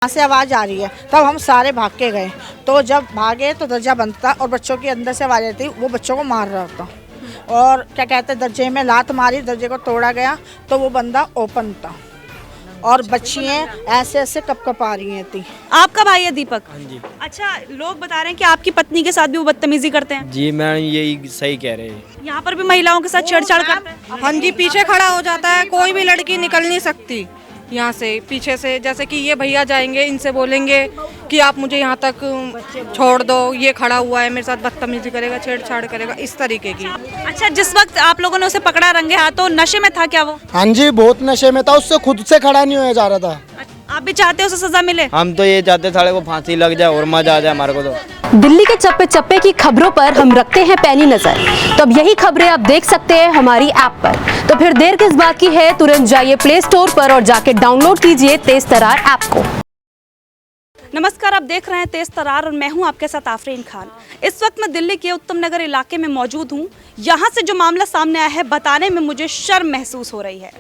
यहाँ से आवाज़ आ रही है, तब हम सारे भाग के गए। तो जब भागे तो दरजा बंद था और बच्चों के अंदर से आवाज़ आई थी, वो बच्चों को मार रहा था और क्या कहते हैं दरजे में लात मारी, दरजे को तोड़ा गया तो वो बंदा ओपन था और बच्चियाँ ऐसे ऐसे कप आ रही थी। आपका भाई है दीपक? हाँ जी। अच्छा, लोग बता रहे हैं कि आपकी पत्नी के साथ भी वो बदतमीजी करते हैं। जी मैम यही सही कह रहे हैं। यहाँ पर भी महिलाओं के साथ छेड़छाड़ करते हैं। हाँ जी, पीछे खड़ा हो जाता है, कोई भी लड़की निकल नहीं सकती यहाँ से पीछे से। जैसे कि ये भैया जाएंगे, इनसे बोलेंगे कि आप मुझे यहाँ तक छोड़ दो, ये खड़ा हुआ है मेरे साथ बदतमीजी करेगा, छेड़छाड़ करेगा, इस तरीके की। अच्छा, जिस वक्त आप लोगों ने उसे पकड़ा रंगे हाथों, नशे में था क्या वो? हाँ जी, बहुत नशे में था, उससे खुद से खड़ा नहीं होया जा रहा था। आप भी चाहते हो उसे सजा मिले? हम तो ये चाहते साले को फांसी लग जाए और मजा आ जाए हमारे को। तो दिल्ली के चप्पे चप्पे की खबरों पर हम रखते हैं पैनी नजर। तो अब यही खबरें आप देख सकते हैं हमारी ऐप पर। तो फिर देर किस बात की है, तुरंत जाइए प्ले स्टोर पर और जाके डाउनलोड कीजिए तेज तरार ऐप को। नमस्कार, आप देख रहे हैं तेज तरार और मैं हूं आपके साथ आफरीन खान। इस वक्त मैं दिल्ली के उत्तम नगर इलाके में मौजूद हूं। यहां से जो मामला सामने आया है, बताने में मुझे शर्म महसूस हो रही है।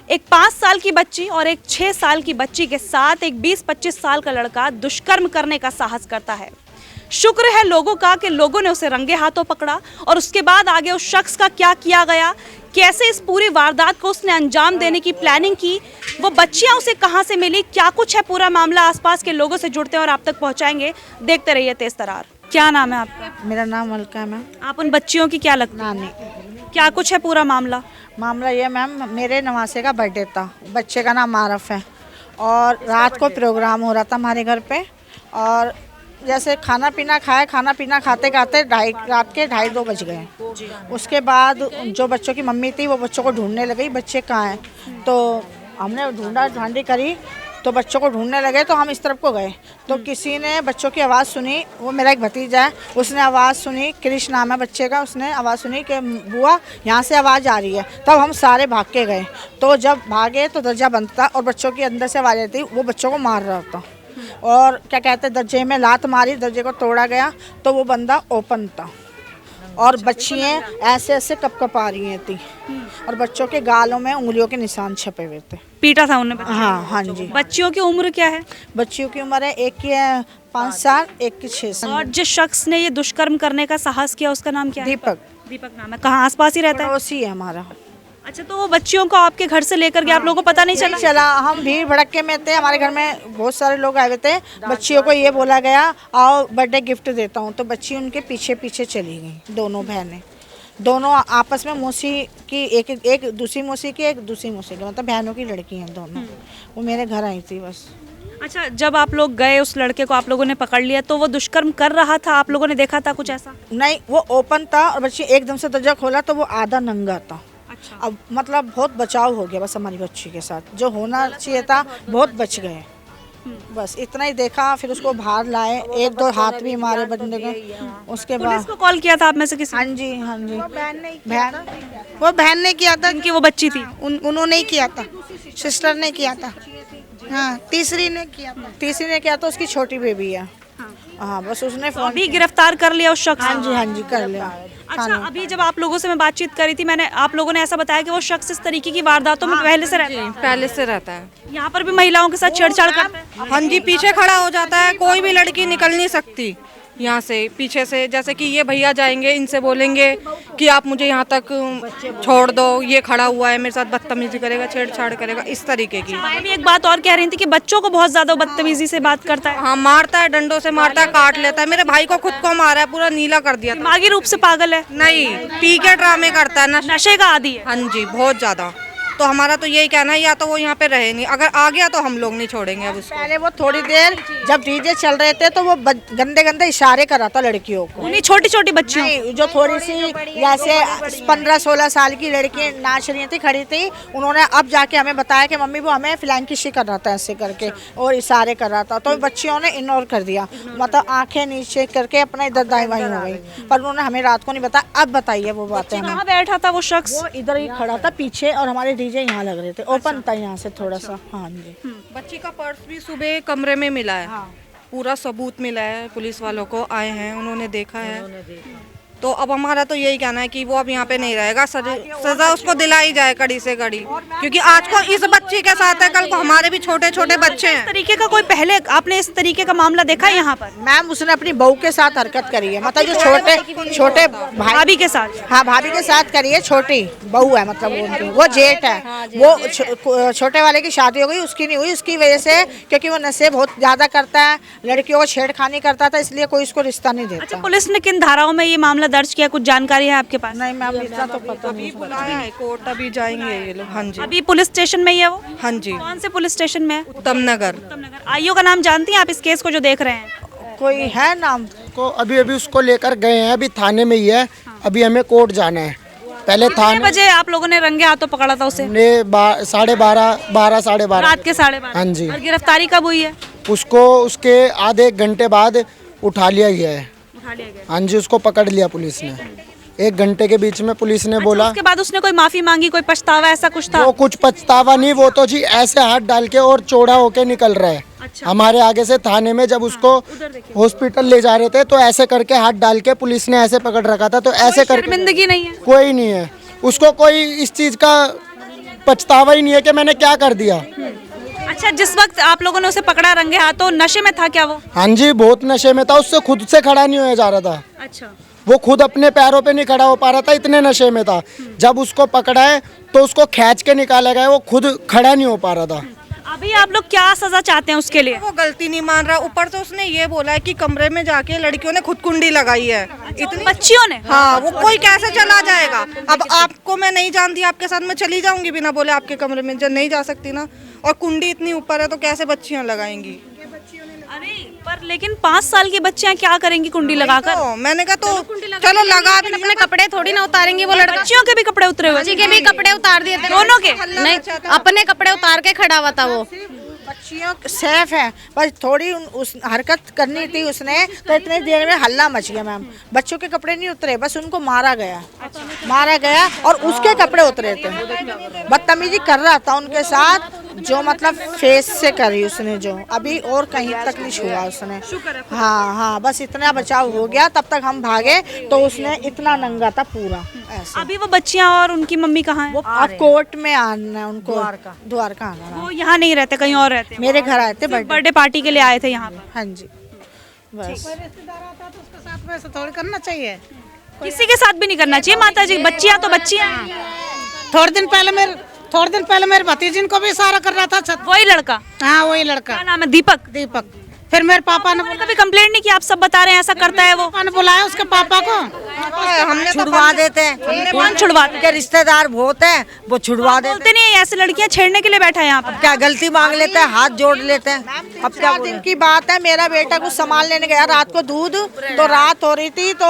एक 5 साल की बच्ची और एक 6 साल की बच्ची के साथ एक 20-25 साल का लड़का दुष्कर्म करने का साहस करता है। शुक्र है लोगों का कि लोगों ने उसे रंगे हाथों पकड़ा और उसके बाद आगे उस शख्स का क्या किया गया, कैसे इस पूरी वारदात को उसने अंजाम देने की प्लानिंग की, वो बच्चियां उसे कहां से मिली, क्या कुछ है पूरा मामला, आसपास के लोगों से जुड़ते हैं और आप तक पहुंचाएंगे। देखते रहिए तेज तरार। क्या नाम है आपका? मेरा नाम अलका है मैम। आप उन बच्चियों की क्या लगती नानी। क्या कुछ है पूरा मामला? मामला ये मैम, मेरे नवासे का बर्थडे था, बच्चे का नाम आरफ है और रात को प्रोग्राम हो रहा था हमारे घर पे। और जैसे खाना पीना खाते खाते रात के 2:30 बज गए। उसके बाद जो बच्चों की मम्मी थी वो बच्चों को ढूंढने लगी, बच्चे कहाँ हैं। तो हमने ढूंढी करी तो बच्चों को ढूंढने लगे, तो हम इस तरफ को गए तो किसी ने बच्चों की आवाज़ सुनी। वो मेरा एक भतीजा है, उसने आवाज़ सुनी, कृष्ण नाम है बच्चे का, उसने आवाज़ सुनी कि बुआ यहाँ से आवाज़ आ रही है। तब हम सारे भाग के गए। तो जब भागे तो दरजा बंद था और बच्चों के अंदर से आवाज़ आई थी, वो बच्चों को मार रहा था और क्या कहते हैं दरजे में लात मारी, दरजे को तोड़ा गया तो वो बंदा ओपन था और बच्चियाँ ऐसे ऐसे कप आ रही थी और बच्चों के गालों में उंगलियों के निशान छपे हुए थे। पीटा था उन्होंने बच्चियों हाँ हाँ जी। बच्चियों की उम्र क्या है? बच्चियों की उम्र है, एक की है 5 साल, एक की 6 साल। और जिस शख्स ने ये दुष्कर्म करने का साहस किया उसका नाम क्या है? दीपक। दीपक नाम है। कहाँ आसपास ही रहता है? पड़ोसी है हमारा। अच्छा, तो वो बच्चियों को आपके घर से लेकर के आप लोगों को पता नहीं चला? हम भीड़ भड़के में थे, हमारे घर में बहुत सारे लोग आए हुए थे। बच्चियों को ये बोला गया आओ बर्थडे गिफ्ट देता हूँ, तो बच्ची उनके पीछे पीछे चली गई। दोनों बहनें, दोनों आपस में मौसी की, एक दूसरी मौसी की, एक दूसरी मौसी की, मतलब बहनों की लड़की हैं दोनों। वो मेरे घर आई थी बस। अच्छा, जब आप लोग गए उस लड़के को आप लोगों ने पकड़ लिया तो वो दुष्कर्म कर रहा था, आप लोगों ने देखा था कुछ ऐसा? नहीं, वो ओपन था और बच्ची एकदम से दरजा खोला तो वो आधा नंगा था। अच्छा। अब मतलब बहुत बचाव हो गया बस हमारी बच्ची के साथ, जो होना चाहिए था बहुत बच गए। बस इतना ही देखा, फिर उसको बाहर लाए, 1-2 हाथ भी मारे बंदे के। उसके पुलिस बाद को कॉल किया था आप में से किसी? हाँ जी हाँ जी। वो बहन ने किया था, उनकी वो बच्ची थी। उन्होंने ही किया था, सिस्टर ने किया था। हाँ, तीसरी ने किया था, उसकी छोटी बेबी है। हाँ बस उसने तो अभी गिरफ्तार कर लिया उस शख्स? हाँ जी कर लिया। अच्छा, अभी जब आप लोगों से मैं बातचीत करी थी, आप लोगों ने ऐसा बताया कि वो शख्स इस तरीके की वारदातों में पहले से रहता है? पहले से रहता है। यहाँ पर भी महिलाओं के साथ छेड़छाड़ करता है? हाँ जी, पीछे खड़ा हो जाता है, कोई भी लड़की निकल नहीं सकती यहाँ से पीछे से। जैसे कि ये भैया जाएंगे, इनसे बोलेंगे कि आप मुझे यहाँ तक छोड़ दो, ये खड़ा हुआ है मेरे साथ बदतमीजी करेगा, छेड़छाड़ करेगा, इस तरीके की। मैं भी एक बात और कह रही थी कि बच्चों को बहुत ज्यादा बदतमीजी से बात करता है। हाँ, मारता है, डंडों से मारता है, काट लेता है। मेरे भाई को खुद को मारा है, पूरा नीला कर दिया था। दिमागी रूप से पागल है? नहीं, पी के ड्रामे करता है, नशे का आदी है। हाँ जी, बहुत ज्यादा। तो हमारा तो यही कहना है, या तो वो यहाँ पे रहे नहीं, अगर आ गया तो हम लोग नहीं छोड़ेंगे अब उसको। पहले वो थोड़ी देर जब डीजे चल रहे थे तो वो गंदे गंदे इशारे कर रहा था लड़कियों को। उन्हीं छोटी छोटी बच्चियों? नहीं, जो थोड़ी सी जैसे 15-16 साल की लड़की नाच रही थी, खड़ी थी, उन्होंने अब जाके हमें बताया कि मम्मी वो हमें फ्लैंक किसी कर रहा था ऐसे करके और इशारे कर रहा था। तो बच्चियों ने इग्नोर कर दिया, मतलब आंखें नीचे करके अपना इधर दाएं बाएं हो गई। पर उन्होंने हमें रात को नहीं बताया। अब बताइए वो बातें। कहाँ बैठा था वो शख्स? वो इधर ही खड़ा था पीछे और हमारे डीजे यहाँ लग रहे थे, ओपन था यहाँ से थोड़ा सा। हाँ जी। बच्ची का पर्स भी सुबह कमरे में मिला है। पूरा सबूत मिला है, पुलिस वालों को आए हैं, उन्होंने देखा है। तो अब हमारा तो यही कहना है कि वो अब यहाँ पे नहीं रहेगा, सजा उसको दिलाई जाए कड़ी से कड़ी, क्योंकि आज को इस बच्ची के साथ है, कल को हमारे भी छोटे छोटे बच्चे इस हैं। तरीके का कोई पहले आपने इस तरीके का मामला देखा है यहाँ पर मैम उसने अपनी बहू के साथ हरकत करी है, मतलब जो छोटे छोटे भाई भाभी के साथ? हाँ भाभी के साथ करी है, छोटी बहू है, मतलब वो उनकी वो जेठ है, वो छोटे वाले की शादी हो गई, उसकी नहीं हुई, उसकी वजह से, क्योंकि वो नशे बहुत ज्यादा करता है, लड़कियों को छेड़खानी करता था, इसलिए कोई उसको रिश्ता नहीं देता। अच्छा, पुलिस ने किन धाराओं में ये मामला दर्ज किया, कुछ जानकारी है आपके पास? नहीं मैम इतना तो पता नहीं। बुलाया है कोर्ट, अभी जाएंगे ये लोग। हाँ जी, अभी पुलिस स्टेशन में ही है वो? हाँ जी, कौन से पुलिस स्टेशन में है? उत्तम नगर। आईओ का नाम जानती हैं आप इस केस को जो देख रहे हैं? कोई है नाम? को अभी उसको लेकर गए हैं, अभी थाने में ही है, अभी हमें कोर्ट जाना है। पहले कितने थाने बजे आप लोगों ने रंगे हाथों पकड़ा था उसे? ने 12:30 साढ़े 12 रात के 12:30। हाँ जी। और गिरफ्तारी कब हुई है? उसको उसके आधे एक घंटे बाद उठा लिया गया है। उठा लिया गया। हाँ जी, उसको पकड़ लिया पुलिस ने। 1 घंटे के बीच में पुलिस ने बोला, उसके बाद उसने कोई माफी मांगी, कोई पछतावा ऐसा कुछ था? वो कुछ पछतावा नहीं, वो तो जी ऐसे हाथ डाल के और चौड़ा होके निकल रहा है। अच्छा। हमारे आगे से थाने में जब उसको हॉस्पिटल ले जा रहे थे तो ऐसे करके हाथ डाल के पुलिस ने ऐसे पकड़ रखा था, तो ऐसे करके शर्मिंदगी नहीं है? कोई नहीं है उसको, कोई इस चीज का पछतावा ही नहीं है कि मैंने क्या कर दिया। अच्छा, जिस वक्त आप लोगों ने उसे पकड़ा रंगे हाथों, नशे में था क्या वो? हाँ जी, बहुत नशे में था, उससे खुद से खड़ा नहीं होया जा रहा था। अच्छा। वो खुद अपने पैरों पे नहीं खड़ा हो पा रहा था, इतने नशे में था। जब उसको पकड़ा है तो उसको खींच के निकाला गया, वो खुद खड़ा नहीं हो पा रहा था। अभी आप लोग क्या सजा चाहते हैं उसके लिए? वो गलती नहीं मान रहा, ऊपर से उसने ये बोला है कि कमरे में जाके लड़कियों ने खुद कुंडी लगाई है। इतनी बच्चियों ने? हाँ, वो कोई कैसे चला जाएगा? अब आपको मैं नहीं जानती, आपके साथ मैं चली जाऊंगी बिना बोले आपके कमरे में? नहीं जा सकती ना। और कुंडी इतनी ऊपर है तो कैसे बच्चियां लगाएंगी? अरे पर लेकिन 5 साल की बच्चियां क्या करेंगी कुंडी लगाकर? तो मैंने कहा तो चलो लगा भी, अपने कपड़े थोड़ी ना उतारेंगे वो लड़का। बच्चियों के भी कपड़े उतरे हुए? बच्ची के भी कपड़े उतार दिए थे। दोनों के? नहीं, अपने कपड़े उतार के खड़ा हुआ था वो। बच्चियों सेफ है, बस थोड़ी उस हरकत करनी थी उसने, तो इतनी देर में हल्ला मच गया मैम। बच्चों के कपड़े नहीं उतरे, बस उनको मारा गया, मारा गया और उसके कपड़े उतरे थे। बदतमीजी कर रहा था उनके साथ, जो मतलब फेस से करी उसने, जो अभी और कहीं तक नहीं छुआ उसने। हाँ हाँ, बस इतना बचाव हो गया, तब तक हम भागे तो उसने इतना नंगा था पूरा ऐसे। अभी वो बच्चियां और उनकी मम्मी कहाँ हैं? अब कोर्ट में आना है उनको, द्वारका आना है। वो यहाँ नहीं रहते, कहीं और रहते हैं? मेरे घर आए थे बर्थडे। बर्थडे पार्टी के लिए आए थे यहाँ पर? हाँ जी, बस। वैसे थोड़ी करना चाहिए, किसी के साथ भी नहीं करना चाहिए माता जी, बच्चियां तो बच्चियां हैं। थोड़े दिन पहले मेरे भतीजी को भी इशारा कर रहा था छत। वही लड़का? हाँ वही लड़का। क्या नाम है? दीपक? दीपक। फिर मेरे पापा ने कभी कंप्लेंट नहीं की? आप सब बता रहे हैं ऐसा करता है वो। पापा ने बुलाया उसके पापा को, हमने छुड़वा देते हैं, कौन छुड़वाते के रिश्तेदार बहुत हैं, वो छुड़वा देते बोलते नहीं है ऐसे लड़कियां छेड़ने के लिए बैठा है यहाँ पर? हैं। क्या गलती मांग लेते हैं, हाथ जोड़ लेते हैं। अब 4 दिन की बात है, मेरा बेटा कुछ सामान लेने गया रात को, दूध तो रात हो रही थी, तो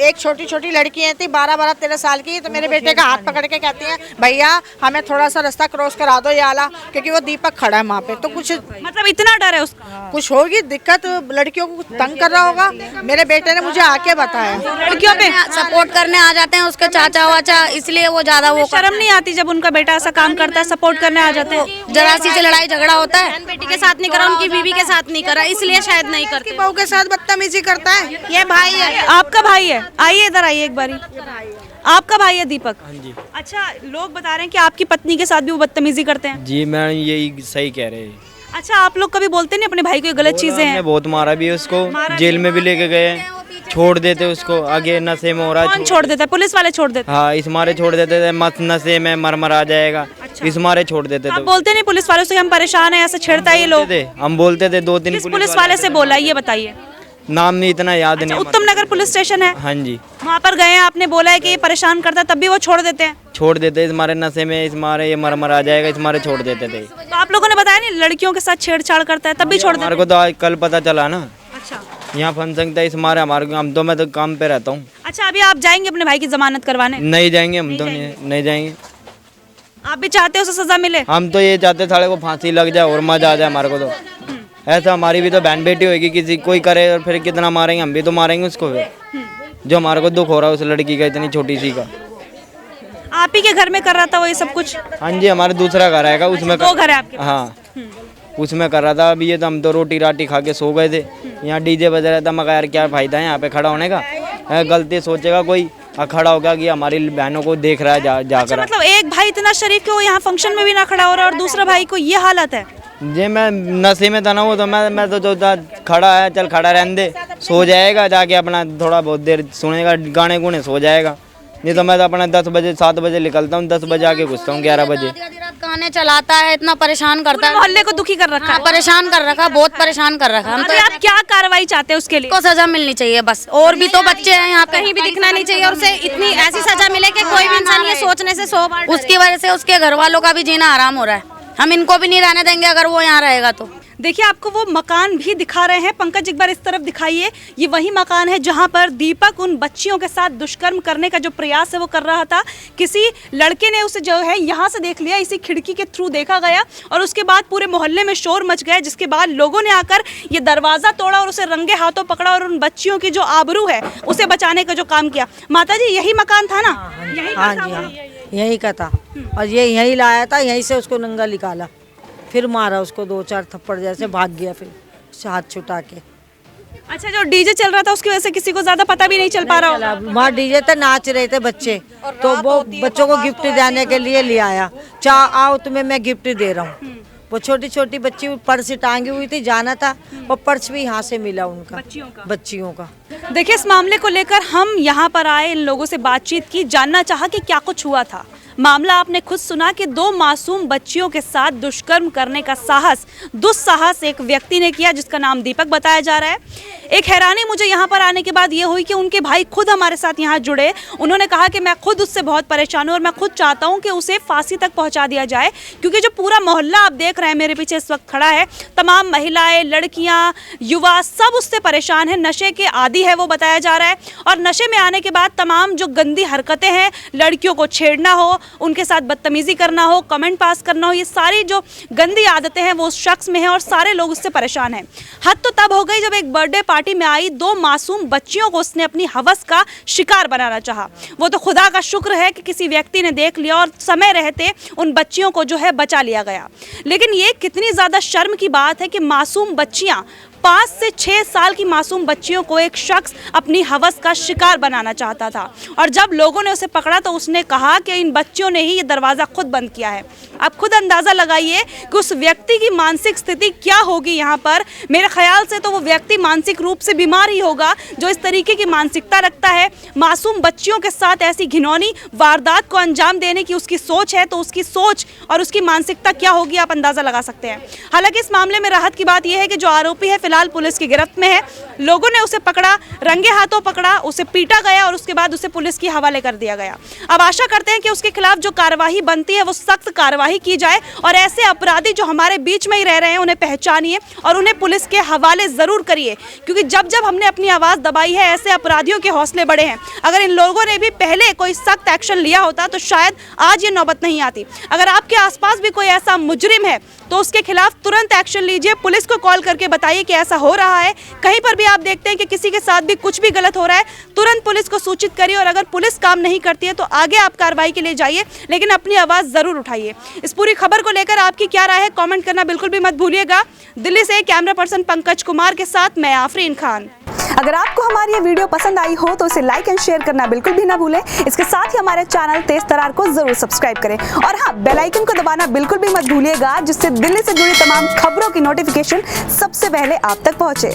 एक छोटी छोटी लड़कियां थी 12-13 साल की, तो मेरे बेटे का हाथ पकड़ के कहती हैं भैया हमें थोड़ा सा रास्ता क्रॉस करा दो ये आला, क्योंकि वो दीपक खड़ा है वहाँ पे। तो कुछ मतलब इतना डर है उसका? कुछ होगी दिक्कत, लड़कियों को तंग कर रहा होगा। मेरे बेटे ने मुझे आके बताया। लड़कियों पे सपोर्ट करने आ जाते हैं उसके चाचा वाचा, इसलिए वो ज्यादा वो शर्म नहीं आती जब उनका बेटा ऐसा काम करता है, सपोर्ट करने आ जाते हैं? जरा सी से लड़ाई झगड़ा होता है, बेटी के साथ नहीं करा, उनकी बीवी के साथ नहीं करा, इसलिए शायद नहीं करते। बहू के साथ बदतमीजी करता है, ये भाई है। आपका भाई है? आइए इधर आइए एक बारी। आपका भाई है दीपक? हाँ जी। अच्छा, लोग बता रहे हैं कि आपकी पत्नी के साथ भी वो बदतमीजी करते हैं? जी मैं यही सही कह रहे हैं। अच्छा, आप लोग कभी बोलते नहीं अपने भाई को ये गलत चीजें हमने हैं? बहुत मारा भी है उसको, जेल में भी लेके गए, छोड़ देते उसको, आगे नशे में हो रहा कौन छोड़ देता है? पुलिस वाले छोड़ देते हाँ, इस मारे छोड़ देते थे, मत नशे में मर आ जाएगा, इस मारे छोड़ देते हैं? आप थे। बोलते नहीं पुलिस वालों से कि हम परेशान हैं, ऐसे छेड़ता है ये लोग? हम बोलते थे 2-3 किस पुलिस वाले से बोला ये बताइए? नाम नहीं इतना याद नहीं। उत्तम नगर पुलिस स्टेशन है? हाँ जी, वहाँ पर गए हैं, आपने बोला है कि ये परेशान करता है, तब भी वो छोड़ देते हैं? छोड़ देते, इस मारे नशे में, इस मारे ये मर आ जाएगा, इस मारे छोड़ देते थे। तो आप लोगों ने बताया नहीं लड़कियों के साथ छेड़छाड़ करता है, तब भी छोड़ देते हमारे को तो आज कल पता चला ना, अच्छा यहाँ फंक्शन था, इस मारे हमारे हम तो, मैं तो काम पे रहता हूँ। अच्छा, अभी आप जाएंगे अपने भाई की जमानत करवाने? नहीं जाएंगे हम तो, नहीं जाएंगे। आप भी चाहते हो उसे सजा मिले? हम तो ये चाहते साले को फांसी लग जाए और मजा आ जाए हमारे को। तो ऐसा हमारी भी तो बहन बेटी होगी, किसी कोई करे और फिर कितना मारेंगे, हम भी तो मारेंगे उसको फिर। जो हमारे को दुख हो रहा है उस लड़की का, इतनी छोटी सी का। आप ही के घर में कर रहा था वो ये सब कुछ? हाँ जी, हमारे दूसरा घर आएगा उसमें। 2 घर है आपके? हाँ, उसमें कर रहा था। अभी ये तो हम तो रोटी राटी खा के सो गए थे, यहाँ डीजे बज रहा था। मगर यार क्या फायदा है यहाँ पे खड़ा होने का, गलती सोचेगा कोई खड़ा होगा कि हमारी बहनों को देख रहा है जाकर। अच्छा, मतलब एक भाई इतना शरीफ कि वो यहाँ फंक्शन में भी ना खड़ा हो रहा है और दूसरा भाई को ये हालत है। जी मैं नशे में था ना, वो तो मैं तो सोचता खड़ा है, चल खड़ा रहने दे, सो जाएगा जाके अपना थोड़ा बहुत देर सुनेगा गाने गुने सो जाएगा। नहीं तो मैं तो अपना 10 बजे 7 बजे निकलता हूँ, 10 बजे आके घुसता हूँ 11 बजे। आधी रात गाने चलाता है, इतना परेशान करता है, मोहल्ले को दुखी कर रखा है। परेशान कर रखा, बहुत परेशान कर रखा। हम तो अभी आप क्या कार्रवाई चाहते हैं उसके लिए? को सजा मिलनी चाहिए बस, और भी तो बच्चे हैं यहाँ पे, कहीं भी दिखना नहीं चाहिए और उसे इतनी ऐसी सजा मिले कि कोई भी इंसान ये सोचने से 100 बार, उसकी वजह से उसके घर वालों का भी जीना आराम हो रहा है। हम इनको भी नहीं रहने देंगे अगर वो यहाँ रहेगा तो। देखिए आपको वो मकान भी दिखा रहे हैं, पंकज एक बार इस तरफ दिखाइए। ये वही मकान है जहां पर दीपक उन बच्चियों के साथ दुष्कर्म करने का जो प्रयास है वो कर रहा था। किसी लड़के ने उसे जो है यहाँ से देख लिया, इसी खिड़की के थ्रू देखा गया और उसके बाद पूरे मोहल्ले में शोर मच गया, जिसके बाद लोगों ने आकर ये दरवाज़ा तोड़ा और उसे रंगे हाथों पकड़ा और उन बच्चियों की जो आबरू है उसे बचाने का जो काम किया। माता जी यही मकान था ना? हाँ जी हाँ, यही का था और ये यही लाया था, यहीं से उसको नंगा निकाला, फिर मारा उसको 2-4 थप्पड़, जैसे भाग गया फिर हाथ छुटा के। अच्छा, जो डीजे चल रहा था उसकी वजह से किसी को ज्यादा पता भी नहीं चल पा रहा होगा। वहाँ डीजे पे नाच रहे थे बच्चे, तो वो बच्चों को गिफ्ट देने के लिए ले आया, आओ तुम्हें मैं गिफ्ट दे रहा हूँ। वो छोटी छोटी बच्ची पर्स टांगी हुई थी, जाना था, वो पर्स भी यहाँ से मिला उनका, बच्चियों का। देखिए इस मामले को लेकर हम यहाँ पर आए, इन लोगों से बातचीत की, जानना चाहा कि क्या कुछ हुआ था। मामला आपने खुद सुना कि 2 मासूम बच्चियों के साथ दुष्कर्म करने का दुस्साहस एक व्यक्ति ने किया जिसका नाम दीपक बताया जा रहा है। एक हैरानी मुझे यहाँ पर आने के बाद ये हुई कि उनके भाई खुद हमारे साथ यहाँ जुड़े। उन्होंने कहा कि मैं खुद उससे बहुत परेशान हूँ और मैं खुद चाहता हूँ कि उसे फांसी तक पहुँचा दिया जाए, क्योंकि जो पूरा मोहल्ला आप देख रहे हैं मेरे पीछे इस वक्त खड़ा है, तमाम महिलाएं, लड़कियाँ, युवा सब उससे परेशान है, नशे के आदी है वो बताया जा रहा है। और नशे में आने के बाद तमाम जो गंदी हरकतें हैं, लड़कियों को छेड़ना हो, उनके साथ बदतमीजी करना हो, कमेंट पास करना हो, ये सारी जो गंदी आदतें हैं वो उस शख्स में है और सारे लोग उससे परेशान हैं। हद तो तब हो गई जब एक बर्थडे पार्टी में आई 2 मासूम बच्चियों को उसने अपनी हवस का शिकार बनाना चाहा। वो तो खुदा का शुक्र है कि किसी व्यक्ति ने देख लिया और समय रहते उन बच्चियों को जो है बचा लिया गया। लेकिन ये कितनी ज़्यादा शर्म की बात है कि मासूम बच्चियाँ, 5 से 6 साल की मासूम बच्चियों को एक शख्स अपनी हवस का शिकार बनाना चाहता था और जब लोगों ने उसे पकड़ा तो उसने कहा कि इन बच्चियों ने ही ये दरवाज़ा खुद बंद किया है। आप खुद अंदाज़ा लगाइए कि उस व्यक्ति की मानसिक स्थिति क्या होगी यहाँ पर। मेरे ख्याल से तो वो व्यक्ति मानसिक रूप से बीमार ही होगा जो इस तरीके की मानसिकता रखता है। मासूम बच्चियों के साथ ऐसी घिनौनी वारदात को अंजाम देने की उसकी सोच है, तो उसकी सोच और उसकी मानसिकता क्या होगी आप अंदाज़ा लगा सकते हैं। हालांकि इस मामले में राहत की बात यह है कि जो आरोपी है फिलहाल पुलिस की गिरफ्त में है। लोगों ने उसे पकड़ा, रंगे हाथों पकड़ा, उसे पीटा गया और उसके बाद उसे पुलिस के हवाले कर दिया गया। अब आशा करते हैं कि उसके खिलाफ जो कार्रवाई बनती है वो सख्त कार्रवाई की जाए और ऐसे अपराधी जो हमारे बीच में ही रह रहे हैं उन्हें पहचानिए और उन्हें पुलिस के हवाले जरूर करिए, क्योंकि जब जब हमने अपनी आवाज़ दबाई है ऐसे अपराधियों के हौसले बढ़े हैं। अगर इन लोगों ने भी पहले कोई सख्त एक्शन लिया होता तो शायद आज ये नौबत नहीं आती। अगर आपके आसपास भी कोई ऐसा मुजरिम है तो उसके खिलाफ तुरंत एक्शन लीजिए, पुलिस को कॉल करके बताइए कि ऐसा हो रहा है। कहीं पर भी आप देखते हैं कि किसी के साथ भी कुछ भी गलत हो रहा है, तुरंत पुलिस को सूचित करिए और अगर पुलिस काम नहीं करती है तो आगे आप कार्रवाई के लिए जाइए, लेकिन अपनी आवाज़ ज़रूर उठाइए। इस पूरी खबर को लेकर आपकी क्या राय है कमेंट करना बिल्कुल भी मत भूलिएगा। दिल्ली से कैमरा पर्सन पंकज कुमार के साथ मैं आफरीन खान। अगर आपको हमारी ये वीडियो पसंद आई हो तो इसे लाइक एंड शेयर करना बिल्कुल भी ना भूलें। इसके साथ ही हमारे चैनल तेज तरार को जरूर सब्सक्राइब करें और हाँ, बेल आइकन को दबाना बिल्कुल भी मत भूलिएगा, जिससे दिल्ली से जुड़ी तमाम खबरों की नोटिफिकेशन सबसे पहले आप तक पहुंचे।